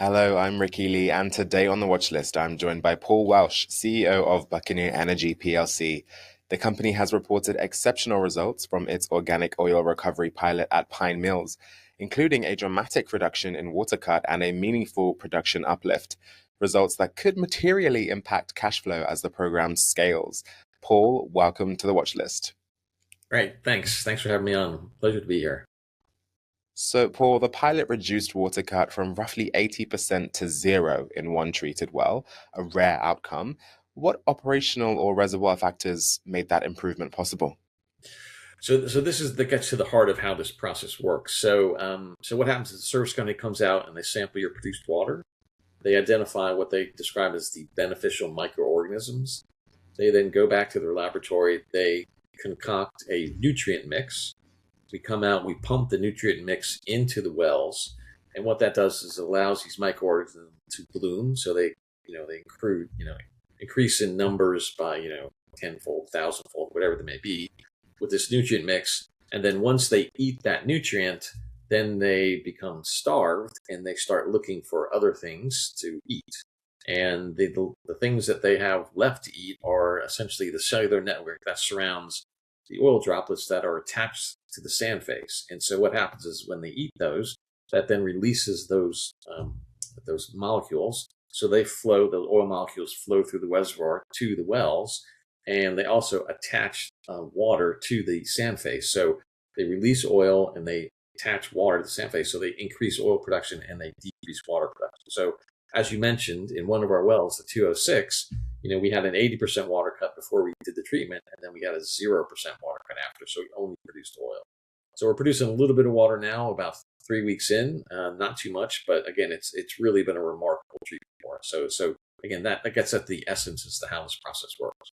Hello, I'm Ricky Lee, and today on the Watchlist, I'm joined by Paul Welch, CEO of Buccaneer Energy PLC. The company has reported exceptional results from its organic oil recovery pilot at Pine Mills, including a dramatic reduction in water cut and a meaningful production uplift, results that could materially impact cash flow as the program scales. Paul, welcome to the Watchlist. Right. Thanks for having me on. Pleasure to be here. So, Paul, the pilot reduced water cut from roughly 80% to zero in one treated well, a rare outcome. What operational or reservoir factors made that improvement possible? So this is that gets to the heart of how this process works. So what happens is the service company comes out and they sample your produced water. They identify what they describe as the beneficial microorganisms. They then go back to their laboratory. They concoct a nutrient mix. We come out, we pump the nutrient mix into the wells, and what that does is it allows these microorganisms to bloom. So increase in numbers by tenfold, thousandfold, whatever they may be, with this nutrient mix. And then once they eat that nutrient, then they become starved and they start looking for other things to eat. And the things that they have left to eat are essentially the cellular network that surrounds the oil droplets that are attached to the sand face. And so what happens is when they eat those, that then releases those molecules. So the oil molecules flow through the reservoir to the wells, and they also attach water to the sand face. So they release oil and they attach water to the sand face. So they increase oil production and they decrease water production. So as you mentioned, in one of our wells, the 206, we had an 80% water cut before we did the treatment, and then we got a 0% water cut after. So we only produced oil. So we're producing a little bit of water now, about 3 weeks in, not too much, but again, it's really been a remarkable treatment for us. So again, that gets at the essence as to how this process works.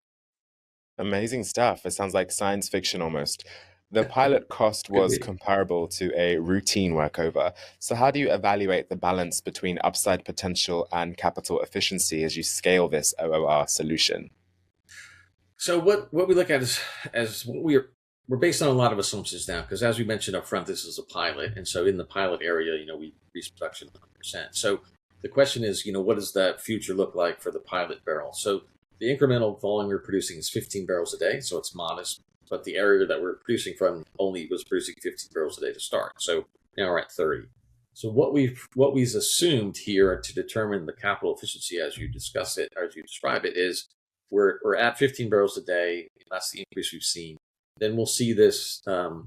Amazing stuff. It sounds like science fiction almost. The pilot cost Could was be. comparable to a routine workover. So, how do you evaluate the balance between upside potential and capital efficiency as you scale this OOR solution? So what we look at is as what we're based on a lot of assumptions now, because as we mentioned up front, this is a pilot, and so in the pilot area, we increase production 100%. So the question is, what does that future look like for the pilot barrel? So the incremental volume we're producing is 15 barrels a day, so it's modest, but the area that we're producing from only was producing 15 barrels a day to start. So now we're at 30. So what we've assumed here to determine the capital efficiency, as you discuss it, as you describe it, is we're at 15 barrels a day. That's the increase we've seen. Then we'll see this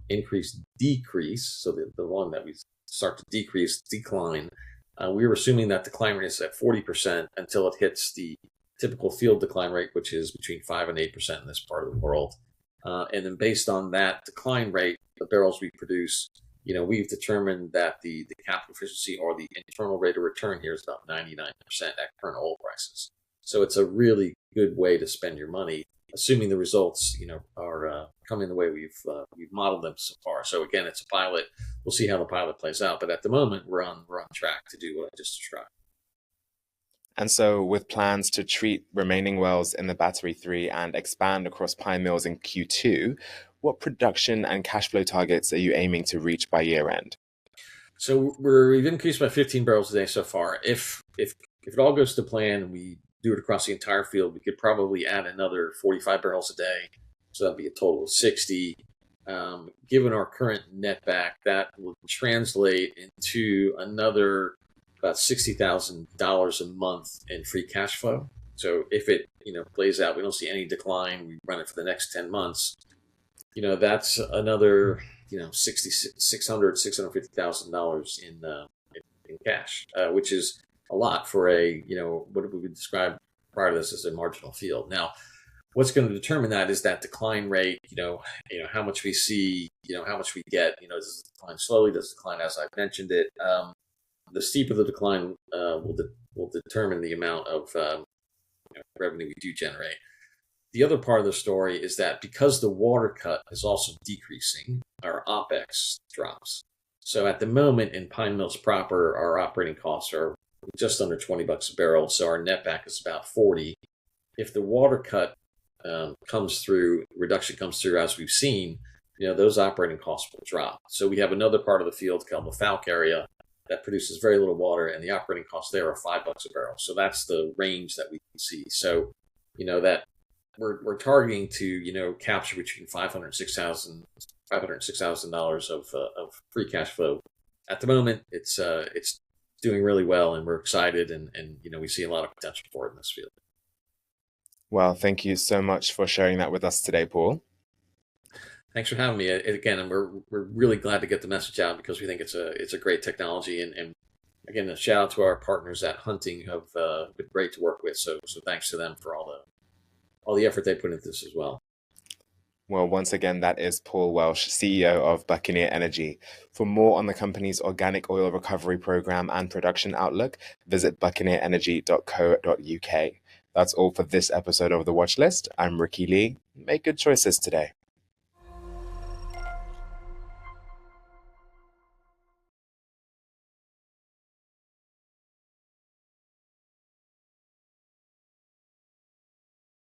increase decrease. So the one that we start to decline. We were assuming that decline rate is at 40% until it hits the typical field decline rate, which is between 5 and 8% in this part of the world. And then based on that decline rate, the barrels we produce, we've determined that the capital efficiency or the internal rate of return here is about 99% at current oil prices. So it's a really good way to spend your money, assuming the results, are coming the way we've modeled them so far. So again, it's a pilot. We'll see how the pilot plays out, but at the moment, we're on track to do what I just described. And so, with plans to treat remaining wells in the Battery 3 and expand across Pine Mills in Q2, what production and cash flow targets are you aiming to reach by year end? So we've increased by 15 barrels a day so far. If it all goes to plan and we do it across the entire field, we could probably add another 45 barrels a day. So that'd be a total of 60. Given our current netback, that will translate into another about $60,000 a month in free cash flow. So if it plays out, we don't see any decline. We run it for the next 10 months. That's another $650,000 in cash, which is a lot for what we would describe prior to this as a marginal field. Now, what's going to determine that is that decline rate. How much we see, how much we get. Does it decline slowly? Does it decline as I've mentioned it? The steeper the decline will determine the amount of revenue we do generate. The other part of the story is that because the water cut is also decreasing, our Opex drops. So at the moment in Pine Mills proper, our operating costs are just under $20 a barrel. So our netback is about 40. If the water cut reduction comes through as we've seen, those operating costs will drop. So we have another part of the field called the Falk area that produces very little water, and the operating costs there are $5 a barrel. So that's the range that we can see. So, that we're targeting to capture between $506,000 of free cash flow. At the moment, it's doing really well, and we're excited, and we see a lot of potential for it in this field. Well, thank you so much for sharing that with us today, Paul. Thanks for having me again, and we're really glad to get the message out because we think it's a great technology, and again, a shout out to our partners at Hunting who have been great to work with. So thanks to them for all the effort they put into this as well. Well, once again, that is Paul Welch, CEO of Buccaneer Energy. For more on the company's organic oil recovery program and production outlook, visit buccaneerenergy.co.uk. That's all for this episode of The Watchlist. I'm Ricky Lee. Make good choices today.